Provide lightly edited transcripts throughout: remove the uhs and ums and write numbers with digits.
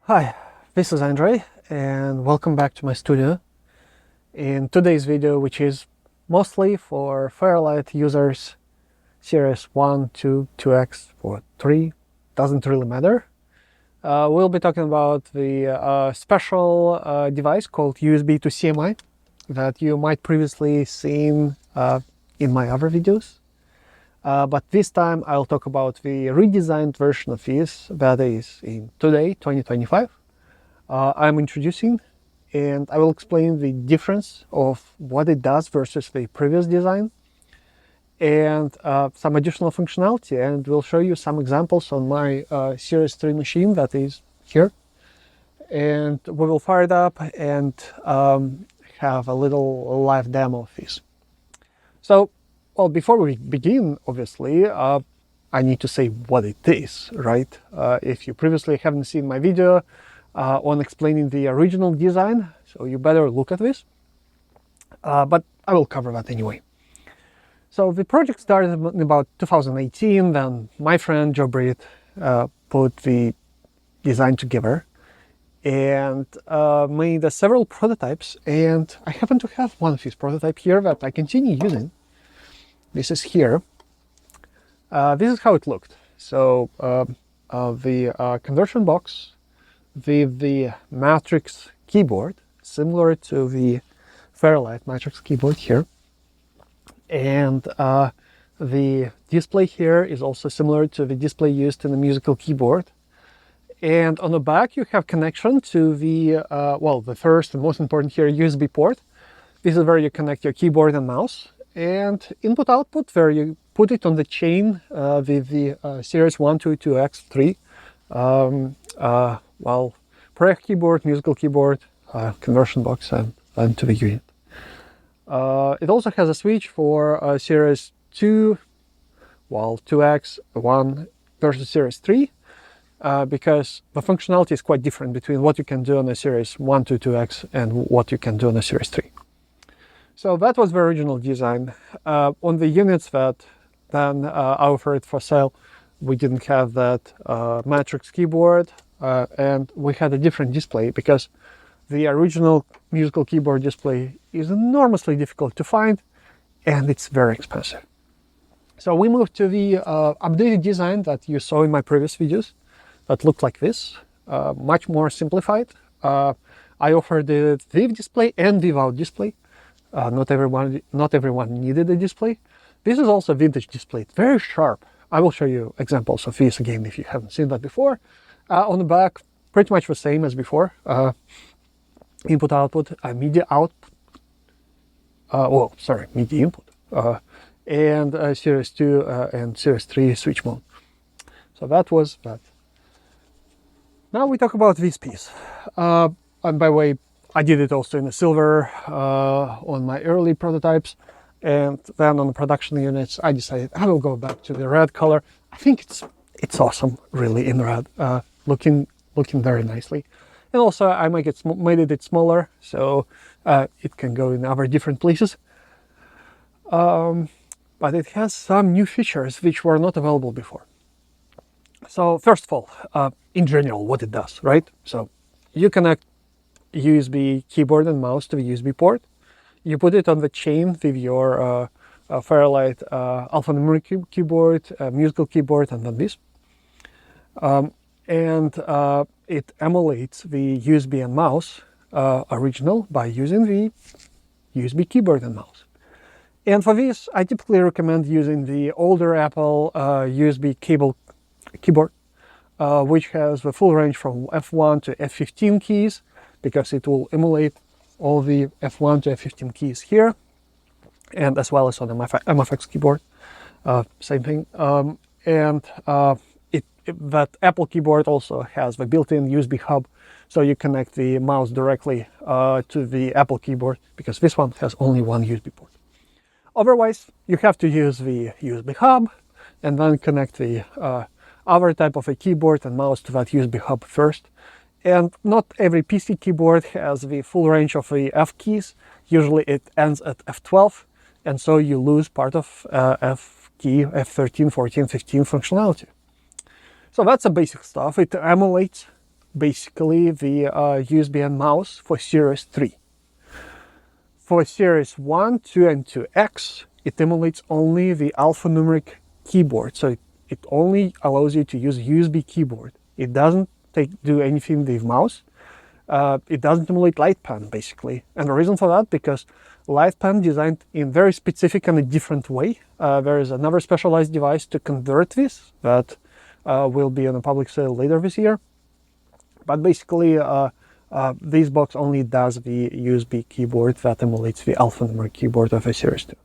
Hi, this is Andrei and welcome back to my studio. In today's video, which is mostly for Fairlight users, Series 1, 2, 2X, or 3, doesn't really matter. We'll be talking about the special device called USB2CMI that you might previously seen in my other videos. But this time I'll talk about the redesigned version of this that is in today, 2025. I'm introducing, and I will explain the difference of what it does versus the previous design and some additional functionality, and we'll show you some examples on my Series 3 machine that is here, and we will fire it up and have a little live demo of this. So, well, before we begin, obviously, I need to say what it is, right? If you previously haven't seen my video on explaining the original design, so you better look at this, but I will cover that anyway. So the project started in about 2018, then my friend Joe Britt put the design together and made several prototypes, and I happen to have one of these prototypes here that I continue using. This is here. This is how it looked. So the conversion box with the Matrix keyboard, similar to the Fairlight Matrix keyboard here. And the display here is also similar to the display used in the musical keyboard. And on the back you have connection to the, well, the first and most important here, USB port. This is where you connect your keyboard and mouse. And input-output, where you put it on the chain with the Series 1, 2, 2X, 3. Well, prayer keyboard, musical keyboard, conversion box, and to the unit. It also has a switch for Series 2, well, 2X, 1 versus Series 3, because the functionality is quite different between what you can do on a Series 1 to 2X and what you can do on a Series 3. So that was the original design. On the units that then I offered for sale, we didn't have that Matrix keyboard, and we had a different display because the original musical keyboard display is enormously difficult to find and it's very expensive. So we moved to the updated design that you saw in my previous videos that looked like this, much more simplified. I offered it with display and without display. Not everyone needed a display. This is also a vintage display, it's very sharp. I will show you examples of this again if you haven't seen that before. On the back, pretty much the same as before. Input output, MIDI output, well, sorry, MIDI input, and Series 2 and Series 3 switch mode. So that was that. Now we talk about this piece. And by the way, I did it also in a silver on my early prototypes, and then on the production units I decided I will go back to the red color. I think it's awesome, really, in red, looking very nicely. And also I made it smaller, so it can go in other different places. But it has some new features which were not available before. So first of all, in general, what it does, right? So you connect USB keyboard and mouse to the USB port. You put it on the chain with your Fairlight alphanumeric keyboard, musical keyboard, and then this. It emulates the USB and mouse original by using the USB keyboard and mouse. And for this, I typically recommend using the older Apple USB cable keyboard, which has the full range from F1 to F15 keys, because it will emulate all the F1 to F15 keys here, and as well as on the MFX keyboard, same thing. That Apple keyboard also has the built-in USB hub, so you connect the mouse directly to the Apple keyboard, because this one has only one USB port. Otherwise, you have to use the USB hub and then connect the other type of a keyboard and mouse to that USB hub first. And not every PC keyboard has the full range of the F keys. Usually it ends at F12, and so you lose part of F key, F13, 14, 15 functionality. So that's the basic stuff. It emulates basically the USB and mouse for Series 3. For Series 1, 2, and 2X, it emulates only the alphanumeric keyboard, so it only allows you to use USB keyboard. It doesn't do anything with mouse. It doesn't emulate LightPen, basically. And the reason for that, because LightPen designed in very specific and a different way. There is another specialized device to convert this that will be on a public sale later this year. But basically, this box only does the USB keyboard that emulates the alphanumeric keyboard of a Series 2.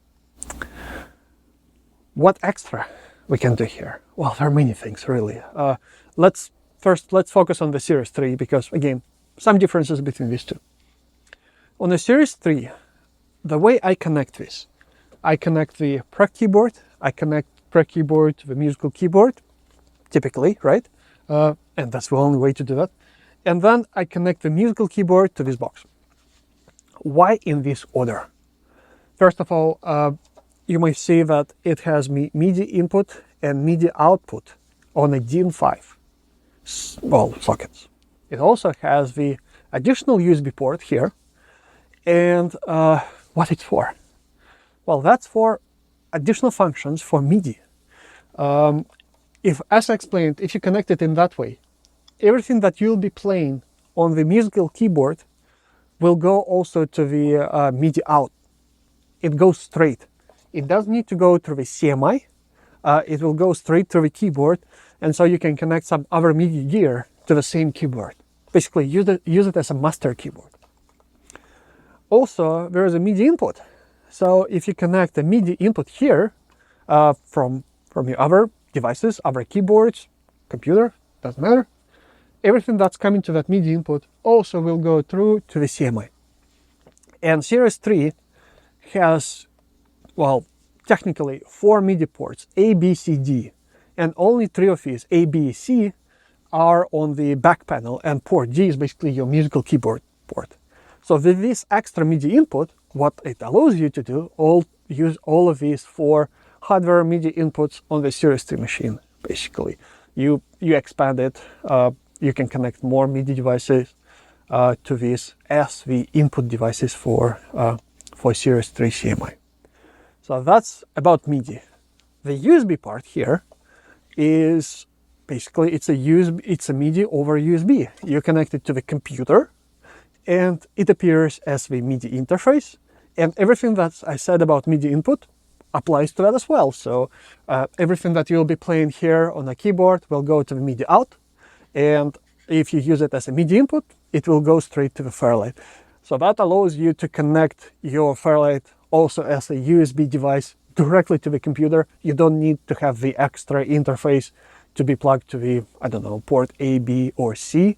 What extra we can do here? Well, there are many things, really. Let's focus on the Series 3, because, again, some differences between these two. On the Series 3, the way I connect this, I connect the Preg keyboard, I connect Preg keyboard to the musical keyboard, typically, right? And that's the only way to do that. And then I connect the musical keyboard to this box. Why in this order? First of all, you may see that it has MIDI input and MIDI output on a DIN5 sockets. It also has the additional USB port here. And what it's for? Well, that's for additional functions for MIDI. As I explained, if you connect it in that way, everything that you'll be playing on the musical keyboard will go also to the MIDI out. It goes straight. It doesn't need to go through the CMI. It will go straight to the keyboard, and so you can connect some other MIDI gear to the same keyboard. Basically, use it as a master keyboard. Also, there is a MIDI input. So if you connect the MIDI input here from your other devices, other keyboards, computer, doesn't matter, everything that's coming to that MIDI input also will go through to the CMI. And Series 3 has, well, technically 4 MIDI ports, A, B, C, D, and only 3 of these, A, B, C, are on the back panel, and port G is basically your musical keyboard port. So with this extra MIDI input, what it allows you to do, use all of these 4 hardware MIDI inputs on the Series 3 machine, basically. You expand it, you can connect more MIDI devices to this as the input devices for Series 3 CMI. So that's about MIDI. The USB part here is basically it's a MIDI over USB. You connect it to the computer, and it appears as the MIDI interface. And everything that I said about MIDI input applies to that as well. So everything that you'll be playing here on a keyboard will go to the MIDI out. And if you use it as a MIDI input, it will go straight to the Fairlight. So that allows you to connect your Fairlight also as a USB device directly to the computer. You don't need to have the extra interface to be plugged to the, I don't know, port A, B, or C.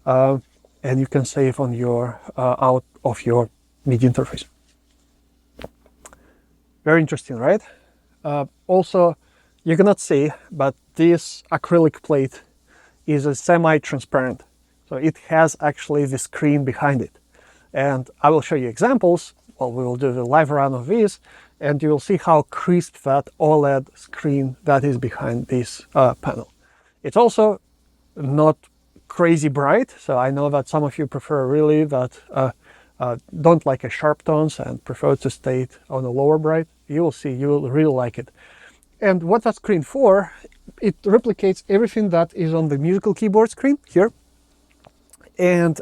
And you can save on your out of your MIDI interface. Very interesting, right? Also, you cannot see, but this acrylic plate is a semi-transparent. So it has actually the screen behind it. And I will show you examples. Well, we will do the live run of this, and you will see how crisp that OLED screen that is behind this panel. It's also not crazy bright, so I know that some of you prefer really that don't like a sharp tones and prefer to stay on a lower bright. You will see, you will really like it. And what that screen for, it replicates everything that is on the musical keyboard screen here. And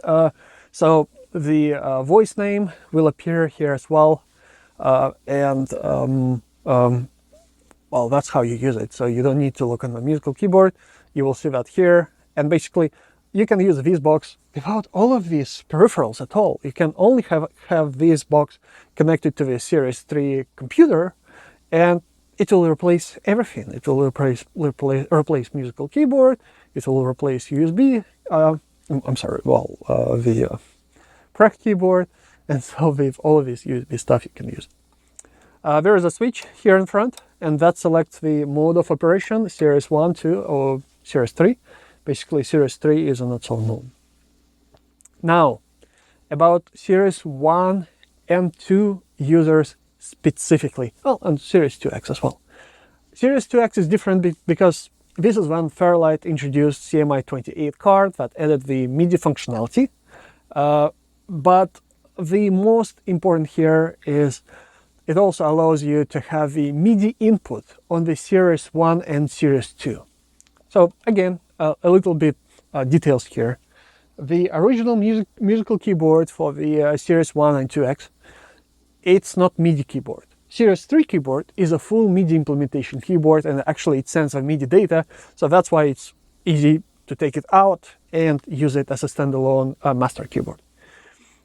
so the voice name will appear here as well. Well, that's how you use it. So you don't need to look on the musical keyboard. You will see that here. And basically, you can use this box without all of these peripherals at all. You can only have this box connected to the Series 3 computer, and it will replace everything. It will replace musical keyboard. It will replace USB. I'm sorry. Well, the Preg keyboard, and so with all of this USB stuff you can use. There is a switch here in front, and that selects the mode of operation, Series 1, 2, or Series 3. Basically, Series 3 is on its own mode. Now, about Series 1 and 2 users specifically, well, and Series 2X as well. Series 2X is different because this is when Fairlight introduced CMI28 card that added the MIDI functionality. But the most important here is it also allows you to have the MIDI input on the Series I and Series II. So again, a little bit details here. The original musical keyboard for the Series I and 2X, it's not MIDI keyboard. Series 3 keyboard is a full MIDI implementation keyboard, and actually it sends a MIDI data, so that's why it's easy to take it out and use it as a standalone master keyboard.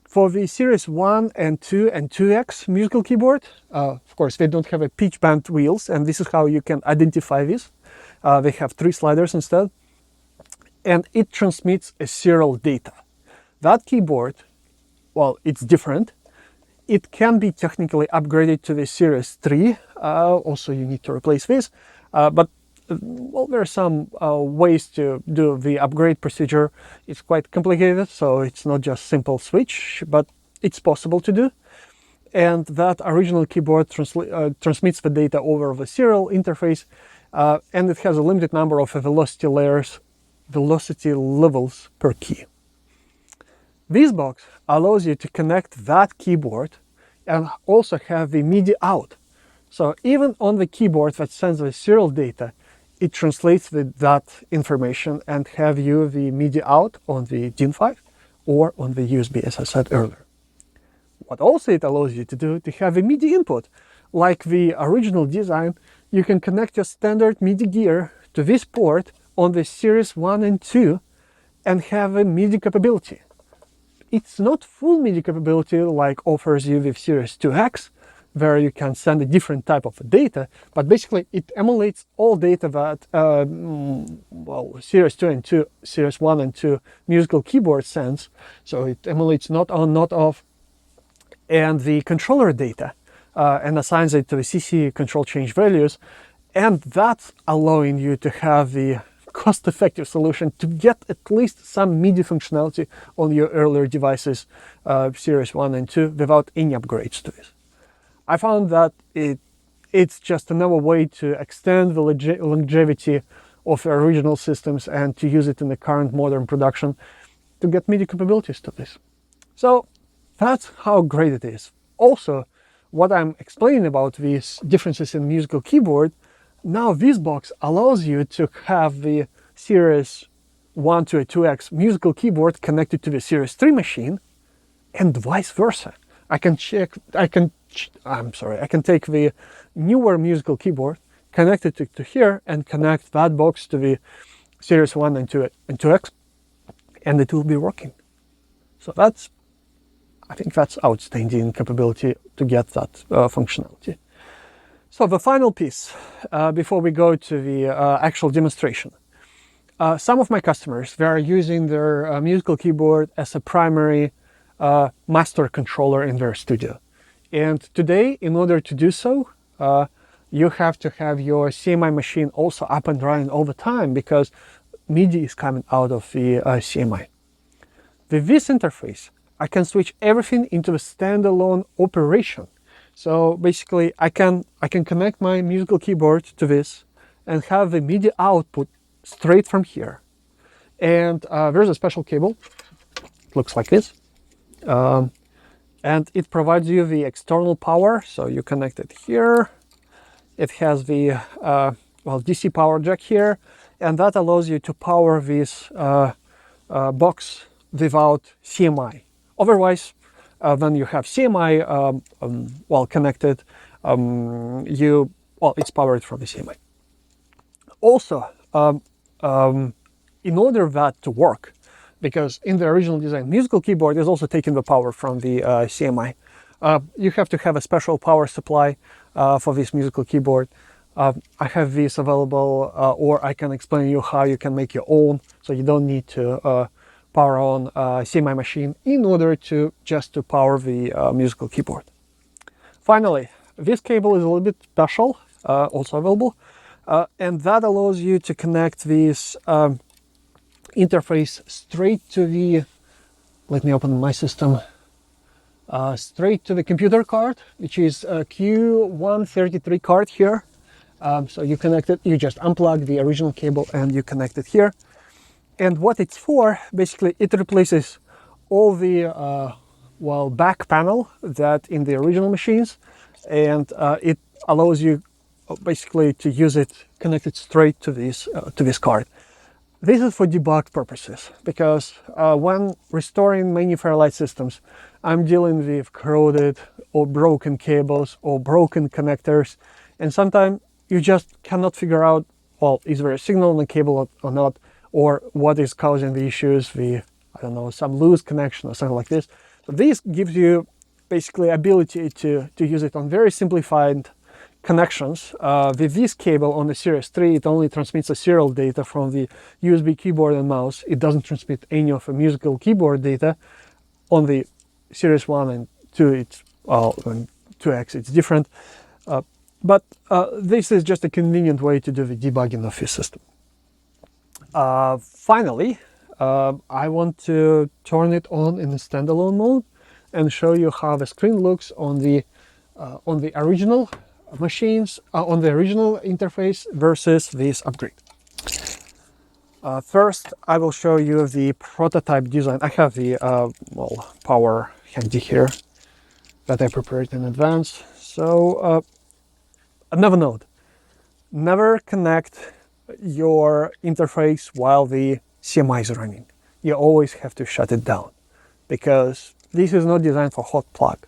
For the Series 1 and 2 and 2X musical keyboard, of course, they don't have a pitch bend wheels, and this is how you can identify this. They have 3 sliders instead, and it transmits a serial data. That keyboard, well, it's different. It can be technically upgraded to the Series 3. Also, you need to replace this. But well, there are some ways to do the upgrade procedure. It's quite complicated, so it's not just simple switch, but it's possible to do. And that original keyboard transmits the data over the serial interface, and it has a limited number of velocity levels per key. This box allows you to connect that keyboard and also have the MIDI out. So even on the keyboard that sends the serial data, it translates that information and have you the MIDI out on the DIN5 or on the USB, as I said earlier. What also it allows you to do, to have a MIDI input. Like the original design, you can connect your standard MIDI gear to this port on the Series 1 and 2 and have a MIDI capability. It's not full MIDI capability like offers you with Series 2X, where you can send a different type of data, but basically it emulates all data that well, Series 1 and 2 musical keyboard sends. So it emulates not on, not off, and the controller data, and assigns it to the CC control change values, and that's allowing you to have the cost-effective solution to get at least some MIDI functionality on your earlier devices, Series 1 and 2, without any upgrades to this. I found that it's just another way to extend the longevity of the original systems and to use it in the current modern production to get MIDI capabilities to this. So that's how great it is. Also, what I'm explaining about these differences in musical keyboard, now this box allows you to have the Series 1 to a 2X musical keyboard connected to the Series 3 machine, and vice versa. I can take the newer musical keyboard, connect it to here, and connect that box to the Series 1 and 2X, and it will be working. So I think that's outstanding capability to get that functionality. So the final piece, before we go to the actual demonstration. Some of my customers, they are using their musical keyboard as a primary master controller in their studio. And today, in order to do so, you have to have your CMI machine also up and running all the time, because MIDI is coming out of the CMI. With this interface, I can switch everything into a standalone operation. So basically, I can connect my musical keyboard to this and have the MIDI output straight from here. And there's a special cable. It looks like this. And it provides you the external power. So you connect it here. It has the DC power jack here. And that allows you to power this box without CMI. Otherwise, when you have CMI connected, it's powered from the CMI. Also, in order that to work, because in the original design, musical keyboard is also taking the power from the CMI. You have to have a special power supply for this musical keyboard. I have this available, or I can explain you how you can make your own, so you don't need to power on CMI machine in order to power the musical keyboard. Finally, this cable is a little bit special, also available, and that allows you to connect this interface straight to the, let me open my system, straight to the computer card, which is a Q133 card here. So you connect it, you just unplug the original cable and you connect it here. And what it's for, basically, it replaces all the back panel that in the original machines, and it allows you basically to use it, connect it straight to this card. This is for debug purposes, because when restoring many Fairlight systems, I'm dealing with corroded or broken cables or broken connectors, and sometimes you just cannot figure out, well, is there a signal on the cable or not, or what is causing the issues, I don't know, some loose connection or something like this. So this gives you basically ability to use it on very simplified connections. With this cable on the Series 3, it only transmits a serial data from the USB keyboard and mouse. It doesn't transmit any of the musical keyboard data. On the Series 1 and 2, it's, and 2X, it's different. But this is just a convenient way to do the debugging of your system. Finally, I want to turn it on in the standalone mode and show you how the screen looks on the original machines, on the original interface versus this upgrade. First, I will show you the prototype design. I have the power handy here that I prepared in advance. So another note: never connect your interface while the CMI is running. You always have to shut it down, because this is not designed for hot plug.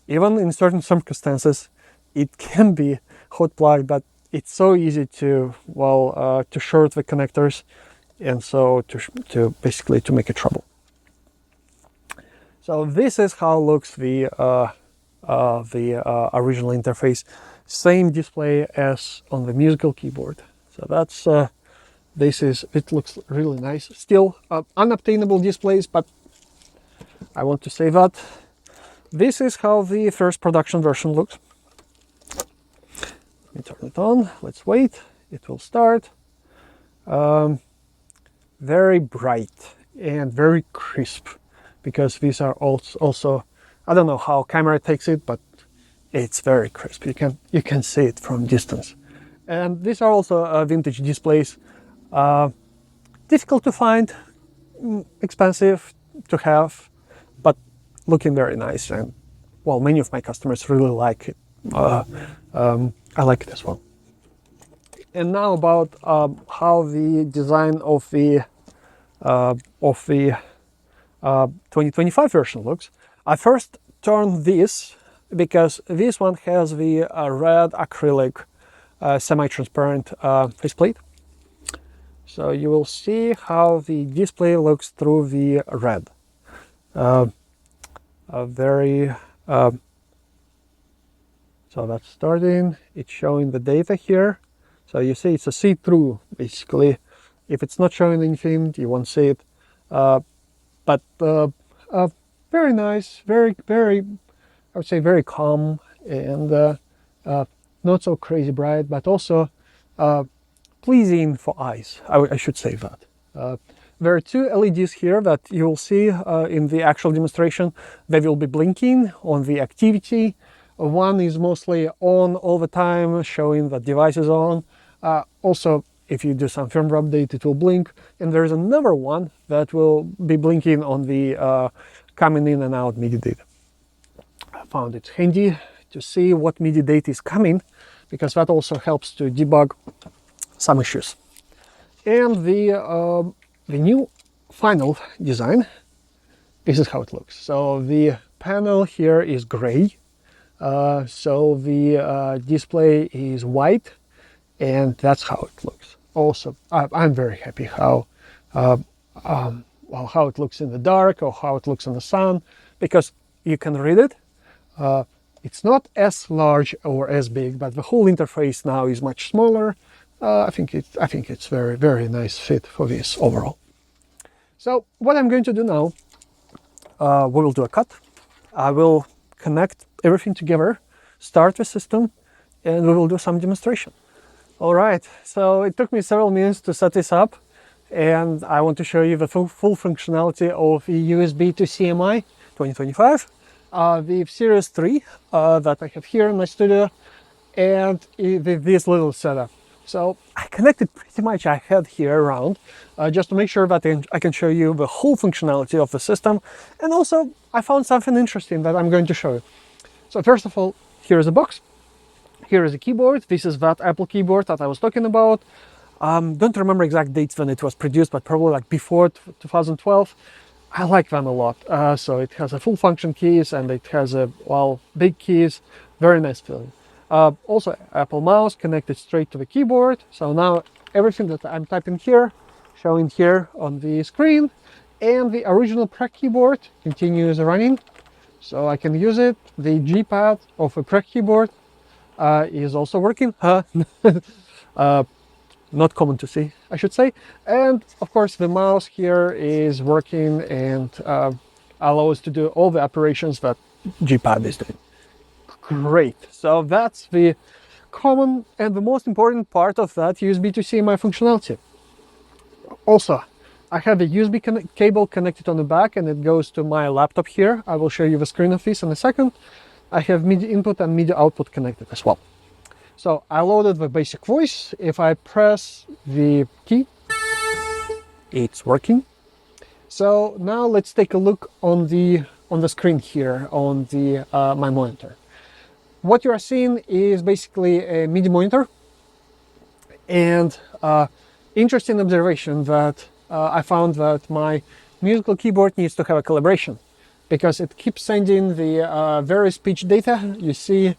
Even in certain circumstances, it can be hot plug, but it's so easy to short the connectors, and so to basically to make it trouble. So this is how looks the original interface. Same display as on the musical keyboard. So that's it looks really nice. Still unobtainable displays, but I want to say that. This is how the first production version looks. Let me turn it on. Let's wait. It will start. Very bright and very crisp, because these are also, I don't know how camera takes it, but it's very crisp. You can see it from distance. And these are also vintage displays. Difficult to find, expensive to have, but looking very nice. And well, many of my customers really like it. I like it as well. And now about how the design of the 2025 version looks. I first turned this because this one has the red acrylic semi-transparent faceplate. So you will see how the display looks through the red. So that's starting. It's showing the data here. So you see it's a see-through, basically. If it's not showing anything, you won't see it. But very nice, very, I would say very calm, and not so crazy bright, but also pleasing for eyes. I should say that. There are two LEDs here that you will see in the actual demonstration. They will be blinking on the activity. One is mostly on all the time, showing that device is on. Also, if you do some firmware update, it will blink. And there's another one that will be blinking on the coming in and out MIDI data. I found it handy to see what MIDI data is coming, because that also helps to debug some issues. And the new final design, this is how it looks. So the panel here is gray. So the display is white, and that's how it looks. Also, I'm very happy how it looks in the dark or how it looks in the sun, because you can read it. It's not as large or as big, but the whole interface now is much smaller. I think it's very, very nice fit for this overall. So what I'm going to do now, we will do a cut. I will connect everything together, start the system, and we will do some demonstration. All right, so it took me several minutes to set this up, and I want to show you the full functionality of the USB2CMI 2025. The Series 3 that I have here in my studio and with this little setup. So I connected pretty much I had here around, just to make sure that I can show you the whole functionality of the system. And also I found something interesting that I'm going to show you. So first of all, here is a box. Here is a keyboard. This is that Apple keyboard that I was talking about. Don't remember exact dates when it was produced, but probably like before 2012. I like them a lot. So it has a full function keys and it has a, well, big keys. Very nice feeling. Also Apple mouse connected straight to the keyboard. So now everything that I'm typing here, showing here on the screen, and the original Prac keyboard continues running. So I can use it. The G-pad of a Prac keyboard is also working. Not common to see, I should say. And of course the mouse here is working and allows to do all the operations that G-pad is doing. Great. So that's the common and the most important part of that USB to CMI functionality. Also, I have a USB cable connected on the back and it goes to my laptop here. I will show you the screen of this in a second. I have MIDI input and MIDI output connected as well. So I loaded the basic voice. If I press the key, it's working. So now let's take a look on the screen here on the my monitor. What you are seeing is basically a MIDI monitor, and interesting observation that I found that my musical keyboard needs to have a calibration, because it keeps sending the various pitch data. You see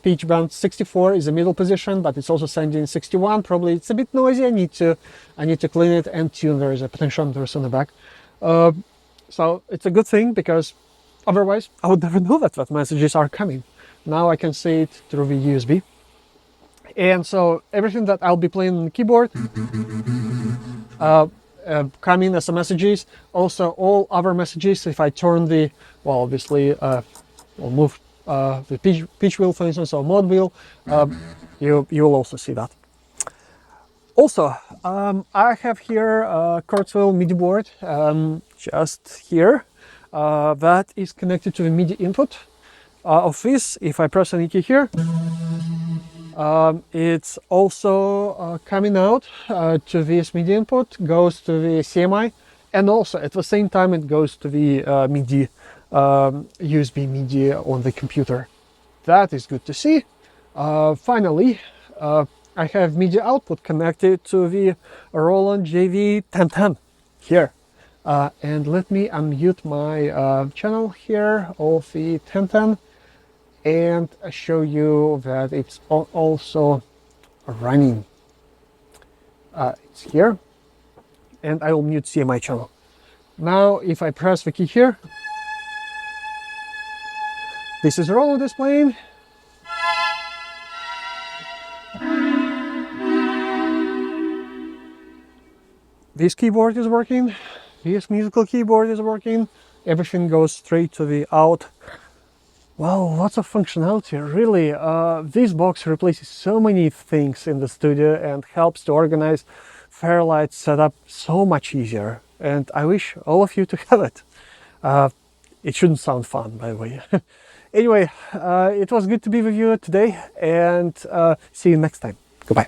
pitch band 64 is the middle position, but it's also sending 61. Probably it's a bit noisy. I need to clean it and tune. There is a potentiometer on the back. So it's a good thing, because otherwise I would never know that messages are coming. Now I can see it through the USB. And so everything that I'll be playing on the keyboard coming as messages. Also all other messages, if I turn the, well, obviously we'll move the pitch wheel, for instance, or mod wheel, you will also see that. Also, I have here a Kurzweil MIDI board, just here, that is connected to the MIDI input of this. If I press any key here, it's also coming out to this MIDI input, goes to the CMI, and also at the same time it goes to the MIDI, USB MIDI on the computer. That is good to see. Finally, I have MIDI output connected to the Roland JV1010 here. And let me unmute my channel here of the 1010 and show you that it's also running. It's here, and I will mute CMI channel. Now if I press the key here, this is Roland displaying. This keyboard is working, this musical keyboard is working, everything goes straight to the out. Wow, lots of functionality, really. This box replaces so many things in the studio and helps to organize Fairlight setup so much easier. And I wish all of you to have it. It shouldn't sound fun, by the way. Anyway, it was good to be with you today, and see you next time. Goodbye.